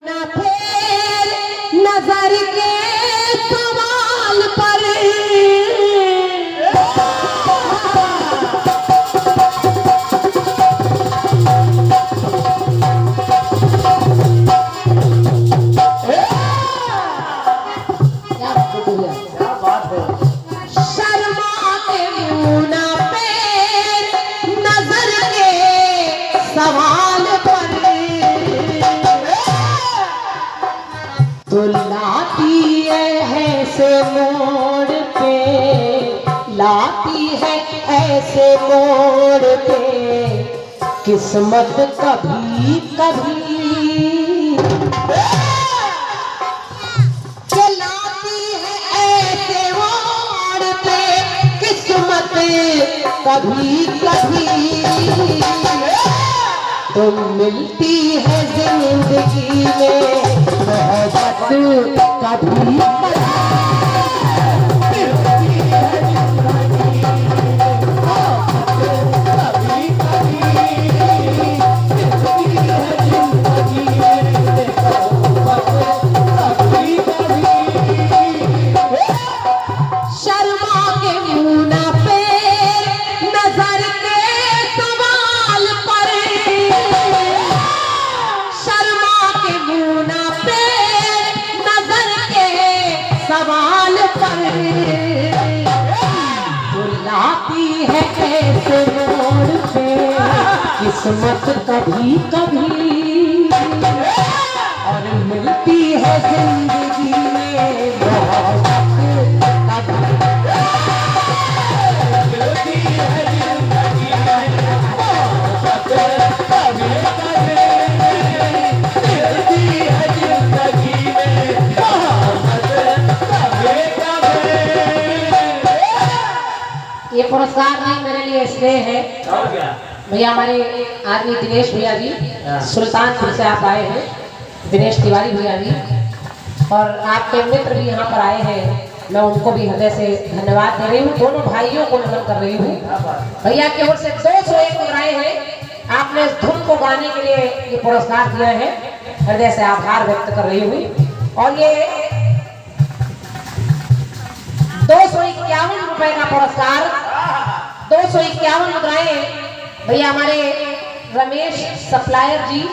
ना फेर नजर के सवाल पर शर्मा के मुंह ना फेर नजर के सवाल पर तो लाती है ऐसे मोड़ पे, लाती है ऐसे मोड़ पे किस्मत कभी कभी, के लाती है ऐसे मोड़ पे किस्मत कभी कभी, तो मिलती है जिंदगी में मोहब्बत कभी शर्मा के मुंह ना फेर नजर के सवाल पर, शर्मा के मुंह ना फेर नजर के सवाल पर बुलाती है ऐसे मोड़ पे किस्मत कभी कभी, और मिलती है जिंदगी में मोहब्बत ये पुरस्कार नहीं मेरे लिए इसलिए है भैया, हमारे आदमी दिनेश भैया जी सुल्तानपुर से आप आए हैं, दिनेश तिवारी भैया जी, और आपके मित्र भी यहाँ पर आए हैं, मैं उनको भी हृदय से धन्यवाद दे रही हूँ। दोनों भाइयों को नमन कर रही हूँ। भैया की ओर से 201 मुद्राएं हैं, आपने इस धुन को गाने के लिए ये पुरस्कार दिया है, हृदय से आभार व्यक्त कर रही हूँ। और ये 251 रुपए का पुरस्कार, 251 मुद्राएं भैया हमारे रमेश सप्लायर जी,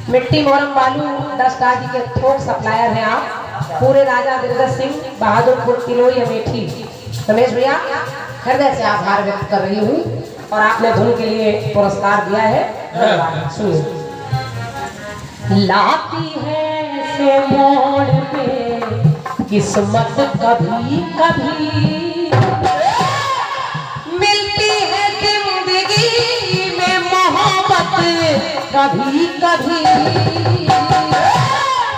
मिट्टी मोरम बालू डस्ट आदि के थोक सप्लायर हैं आप, पूरे राजा दिलगत सिंह बहादुरपुर किलोई अमेठी। रमेश भैया हृदय से आभार व्यक्त कर रही हूँ, और आपने धुन के लिए पुरस्कार दिया है। सुनिए। लाती है से मोड़ पे किस्मत कभी कभी, मिलती है जिंदगी में मोहब्बत कभी कभी,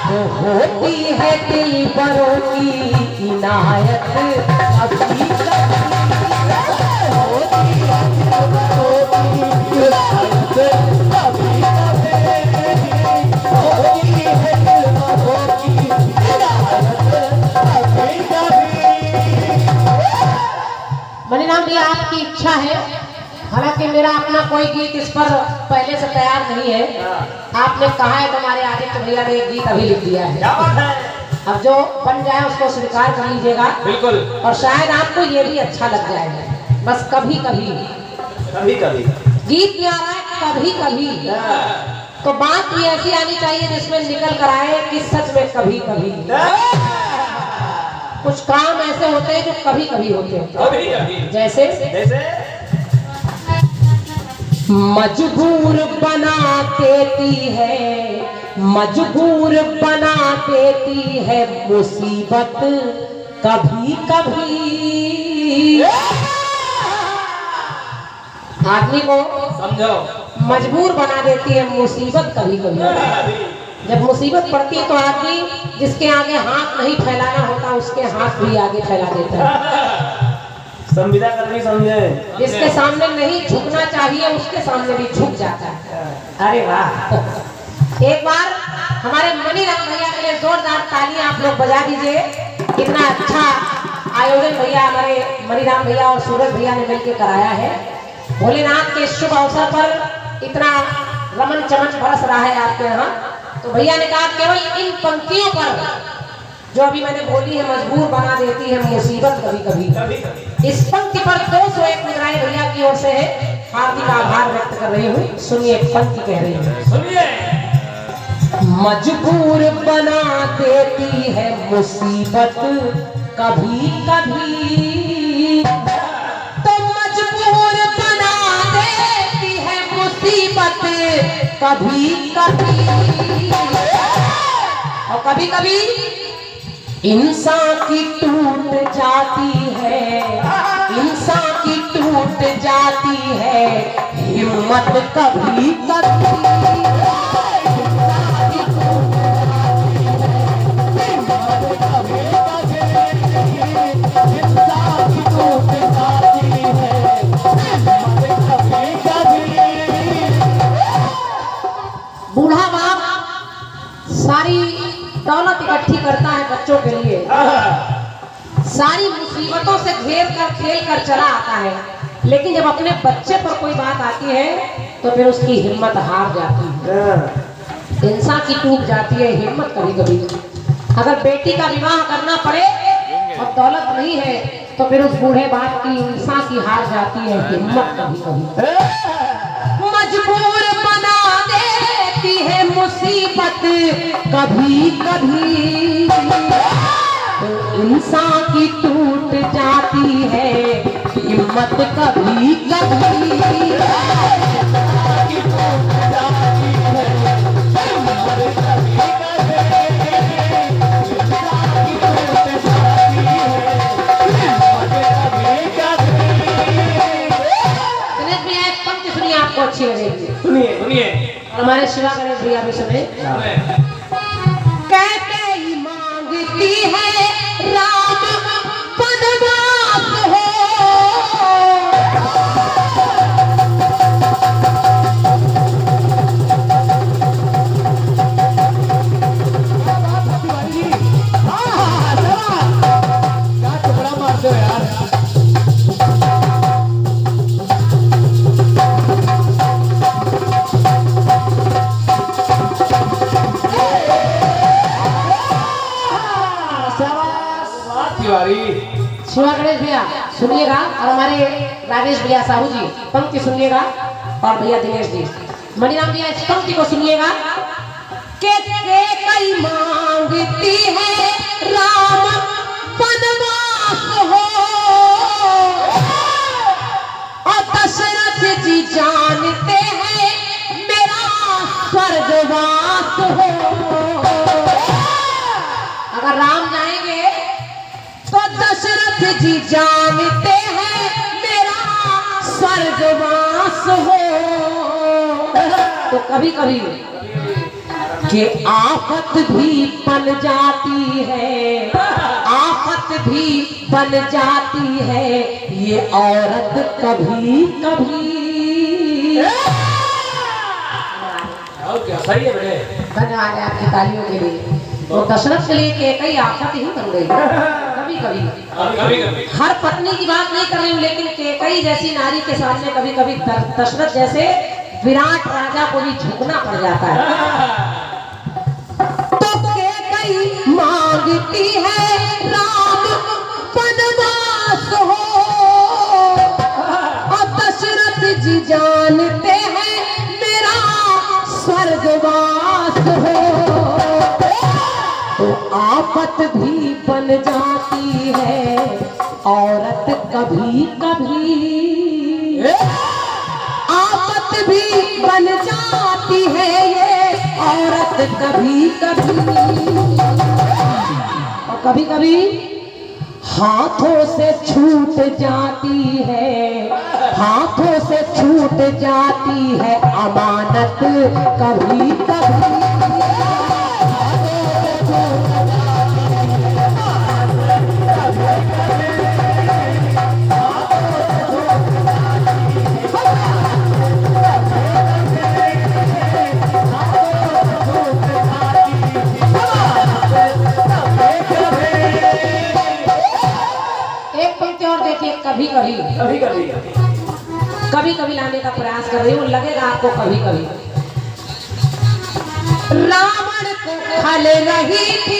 तो होती है दिलबरों की इनायत कभी कभी, होती है दिलबरों की इनायत कभी कभी, होती है दिलबरों की इनायत कभी कभी। मणिराम भैया आपकी इच्छा है, हालांकि मेरा अपना कोई गीत इस पर पहले से तैयार नहीं है, आपने कहा है तुम्हारे आदित्य भैया ने एक गीत अभी लिख दिया है, क्या बात है? अब जो बन जाए उसको स्वीकार कर लीजिएगा, बिल्कुल, और शायद आपको ये भी अच्छा लग जाएगा। बस कभी कभी, कभी कभी गीत में आ रहा है कभी कभी, तो बात भी ऐसी आनी चाहिए जिसमें निकल कर आए कि सच में कभी कभी। कुछ काम ऐसे होते हैं जो कभी कभी होते हैं, जैसे मजबूर बना देती है, मजबूर बना देती है मुसीबत कभी कभी। आदमी को समझो, मजबूर बना देती है मुसीबत कभी कभी। जब मुसीबत पड़ती है तो आदमी जिसके आगे हाथ नहीं फैलाना होता उसके हाथ भी आगे फैला देता है। संविदा कर्मी समझे, जिसके सामने नहीं झुकना चाहिए उसके सामने भी झुक जाता है। अरे वाह, एक बार हमारे मणिराम भैया के लिए जोरदार तालियां आप लोग बजा दीजिए। कितना अच्छा आयोजन भैया हमारे मणिराम भैया और सूरज भैया ने मिलकर कराया है। भोलेनाथ के शुभ अवसर पर इतना रमन चमन बरस रहा है आपके यहाँ। तो भैया ने कहा केवल इन पंक्तियों पर जो अभी मैंने बोली है मजबूर बना देती है मुसीबत कभी कभी। इस पंक्ति पर 201 मुद्राएं भैया की ओर से है, हार्दिक आभार व्यक्त कर रही हूँ। सुनिए पंक्ति कह रही है, सुनिए। मजबूर बना देती है मुसीबत कभी कभी, तो मजबूर बना देती है मुसीबत कभी कभी, और कभी कभी इंसान की टूट जाती है, इंसान की टूट जाती है हिम्मत कभी कभी। बूढ़ा बाप सारी दौलत इकट्ठी करता है बच्चों के लिए, सारी मुसीबतों से घेर कर खेल कर चला आता है, लेकिन जब अपने बच्चे पर कोई बात आती है तो फिर उसकी हिम्मत हार जाती है, इंसान की टूट जाती है हिम्मत कभी कभी। अगर बेटी का विवाह करना पड़े और दौलत नहीं है तो फिर उस बूढ़े बाप की इंसान की हार जाती है हिम्मत कभी कभी। मजबूर बना देती है मुसीबत कभी कभी, तो इंसान की टूट जाती है हिम्मत कभी कभी। आपको अच्छी लगेगी, सुनिए सुनिए। हमारे शिवा गणेश भैया भी सुने। कहते ही मांगती है राम वनवास हो, क्या टुकड़ा मारते हो यार। शिवा गणेश भैया सुनिएगा, और हमारे राजेश भैया साहू जी पंक्ति सुनिएगा, और भैया दिनेश जी मणिराम भैया इस पंक्ति को सुनिएगा। के कई मांगती है राम वनवास हो, और दशरथ जी जानते हैं मेरा स्वर्गवास हो। अगर राम जाएंगे तो दशरथ जी जानते हैं मेरा स्वर्गवास हो। तो कभी कभी कि आफत भी बन जाती है, आफत भी बन जाती है ये औरत कभी कभी। सही है बेटे, धन्यवाद है आपकी तालियों के लिए। तो दशरथ के लिए कई आफत ही बन गई कभी कभी। हर पत्नी की बात नहीं कर रही हूँ, लेकिन केकई जैसी नारी के सामने कभी कभी दशरथ जैसे विराट राजा को भी झुकना पड़ जाता है। तो केकई मांगती है राम वनवास हो, और दशरथ जी जानते हैं मेरा स्वर्गवास हो। तो आफत भी बन जाती है औरत कभी कभी, आफत भी बन जाती है ये औरत कभी कभी। और कभी कभी हाथों से छूट जाती है, हाथों से छूट जाती है अमानत कभी कभी। कभी कभी कभी कभी कभी कभी लाने का प्रयास कर रही हूँ, लगेगा आपको कभी कभी। रावण को खल रही थी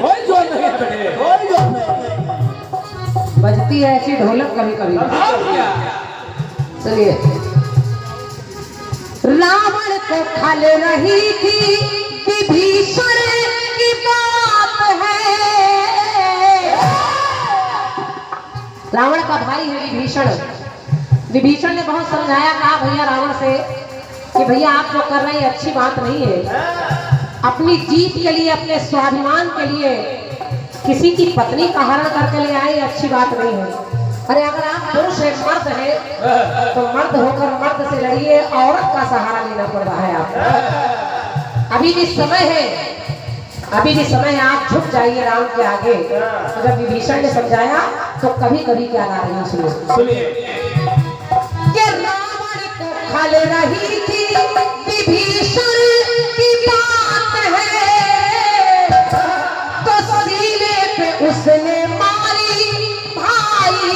कोई जोर नहीं है बेटे। बजती है ऐसी ढोलक कभी कभी। और क्या? चलिए। रावण को खल रही थी विभीषण की बात है। रावण का भाई है विभीषण। विभीषण ने बहुत समझाया, कहा भैया रावण से कि भैया आप जो कर रहे हैं अच्छी बात नहीं है। अपनी जीत के लिए, अपने स्वाभिमान के लिए किसी की पत्नी का हरण करके ले आए, अच्छी बात नहीं है। अरे अगर आप पुरुष है, मर्द है, तो मर्द होकर मर्द से लड़िए, औरत का सहारा लेना पड़ रहा है आपको। अभी भी समय है, अभी भी समय है, आप झुक जाइए राम के आगे। तो जब विभीषण ने समझाया तो कभी कभी क्या गा रही हूँ, सुनिए। कि रावण को खल रही थी विभीषण की बात है, तो सीने पे उसने मारी भाई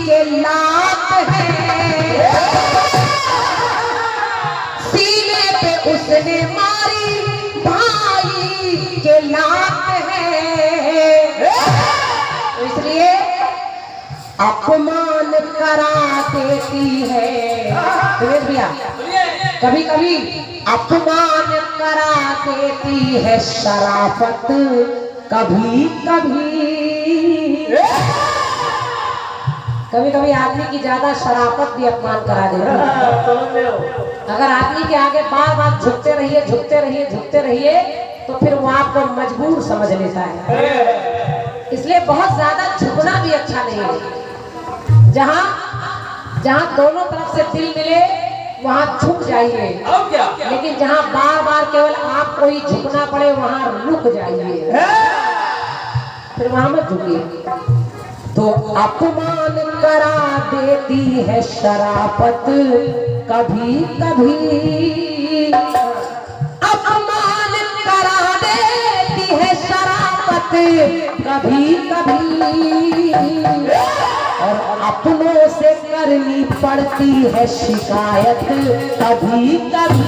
के लात है। सीने पे उसने मारी भाई के लात है। तो इसलिए अपमान करा देती है दिनेश भैया, कभी कभी अपमान करा देती है शराफत, कभी कभी। कभी कभी आदमी की ज्यादा शराफत भी अपमान करा देती है। अगर आदमी के आगे बार बार झुकते रहिए, झुकते रहिए, झुकते रहिए, तो फिर वो आपको मजबूर समझ लेता है। इसलिए बहुत ज्यादा झुकना भी अच्छा नहीं है। जहाँ जहाँ दोनों तरफ से दिल मिले वहाँ झुक जाइए, और क्या? लेकिन जहाँ बार बार केवल आपको ही झुकना पड़े वहाँ रुक जाइए, फिर वहाँ मत झुकिए। तो अपमान करा देती है शराफत, कभी कभी। अपमान करा देती है शराफत, कभी कभी। और अपनों से करनी पड़ती है शिकायत, कभी कभी।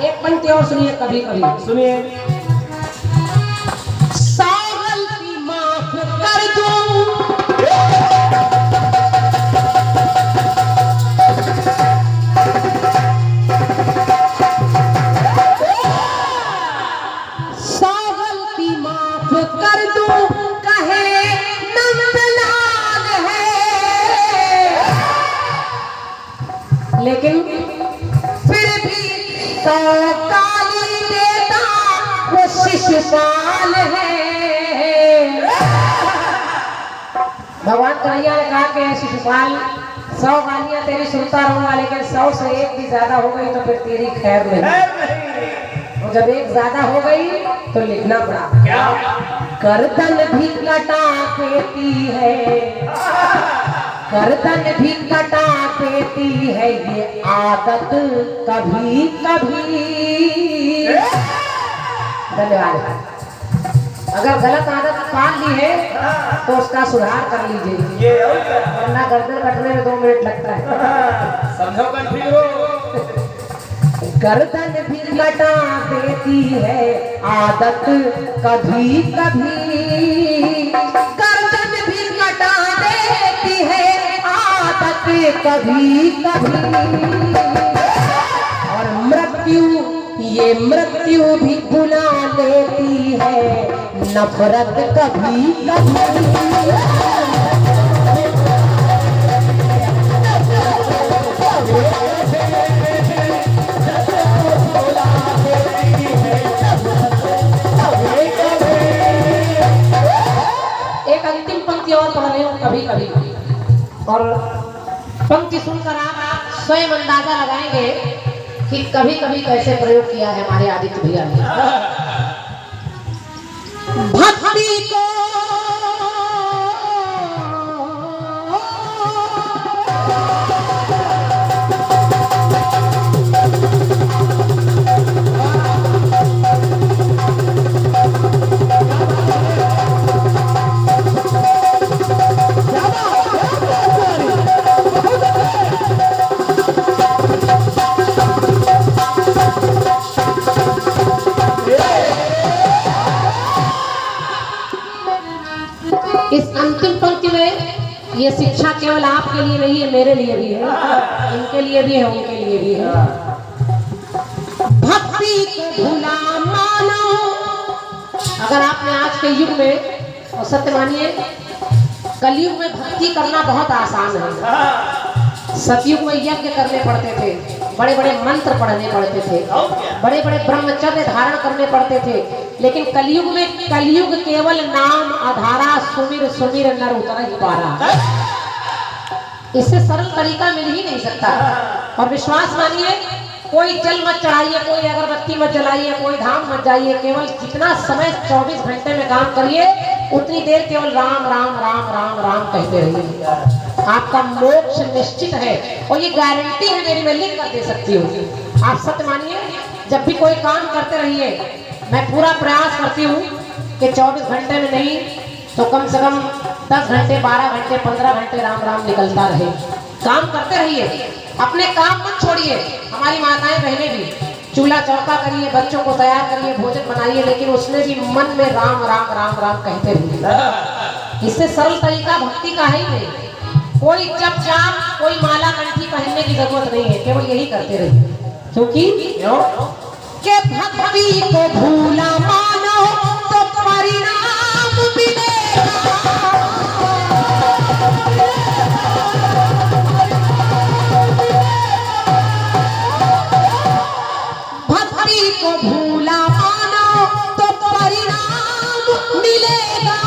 एक पंक्ति और सुनिए, कभी कभी सुनिए। गलती माफ कर दूं, गलती माफ कर दूं, कहे नंदलाल है, लेकिन फिर भी तो गाली देता वो शिशुपाल है। भगवान कन्हैया ने कहा कि शिशुपाल 100 गालियां तेरी सुनता रहूंगा, लेकिन 100 से एक भी ज्यादा हो गई तो फिर तेरी खैर नहीं। और जब एक ज्यादा हो गई तो लिखना पड़ा, क्या? गर्दन भी कटा देती है, गर्दन भी कटा देती है ये आदत, कभी कभी। धन्यवाद। अगर गलत आदत पाल ली है तो उसका सुधार कर लीजिए, वरना गर्दन कटने में 2 मिनट लगता है। समझो कंफ्यूज हो। गर्दन भी कटा देती है आदत, कभी कभी। गर्दन भी कटा देती है आदत, कभी कभी। और मृत्यु, ये मृत्यु भी बुला लेती है नफरत, कभी कभी। एक एक अंतिम पंक्ति और पढ़ रहे हूँ कभी कभी, और पंक्ति सुनकर आप स्वयं अंदाजा लगाएंगे कि कभी कभी कैसे प्रयोग किया है हमारे आदित्य भैया ने। भक्ति को इस अंतिम पंक्ति में ये शिक्षा केवल आपके लिए नहीं है, मेरे लिए भी है, इनके लिए भी है, उनके लिए भी है। भक्ति को भूला मानो। अगर आपने आज के युग में, और सत्य मानिए कलयुग में भक्ति करना बहुत आसान है। सतयुग में यज्ञ करने पड़ते थे, बड़े बड़े मंत्र पढ़ने पड़ते थे, बड़े बड़े ब्रह्मचर्य धारण करने पड़ते थे, लेकिन कलयुग में कलयुग केवल नाम आधारा सुमिर सुमिर नर उतर ही पारा। इससे सरल तरीका मिल ही नहीं सकता। और विश्वास मानिए, कोई जल मत चढ़ाइए, कोई अगरबत्ती मत जलाइए, कोई धाम मत जाइए, केवल जितना समय 24 घंटे में काम करिए उतनी देर केवल राम राम राम राम राम कहते रहिए। आपका मोक्ष निश्चित है, और ये गारंटी है मेरी, मैं लिख कर दे सकती हूँ। आप सत्य मानिए, जब भी कोई काम करते रहिए, मैं पूरा प्रयास करती हूँ कि 24 घंटे में नहीं तो कम से कम 10 घंटे 12 घंटे 15 घंटे राम राम निकलता रहे। काम करते रहिए, अपने काम मत छोड़िए। हमारी माताएं बहनें भी चूल्हा चौका करिए, बच्चों को तैयार करिए, भोजन बनाइए, लेकिन उसमें भी मन में राम राम राम राम कहते रहिए। इससे सरल तरीका भक्ति का है ही नहीं। कोई जप जाप, कोई माला कंठी पहनने की जरूरत नहीं है, केवल यही करते रहिए। क्योंकि के भक्ति को भूला मानो तो परिणाम मिलेगा। भक्ति को भूला मानो तो परिणाम मिलेगा।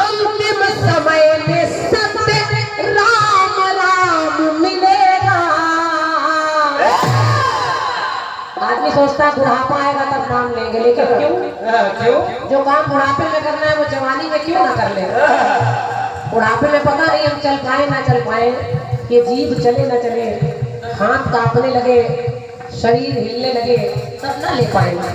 अंतिम समय में सत्य राम राम मिलेगा। आदमी सोचता है बुढ़ापा आएगा तब नाम लेंगे, लेकिन क्यों? जो काम बुढ़ापे में करना है वो जवानी में क्यों ना कर ले? बुढ़ापे में पता नहीं हम चल पाए ना चल पाए, ये जीभ चले ना चले, हाथ कांपने लगे, शरीर हिलने लगे, तब ना ले पाएंगे।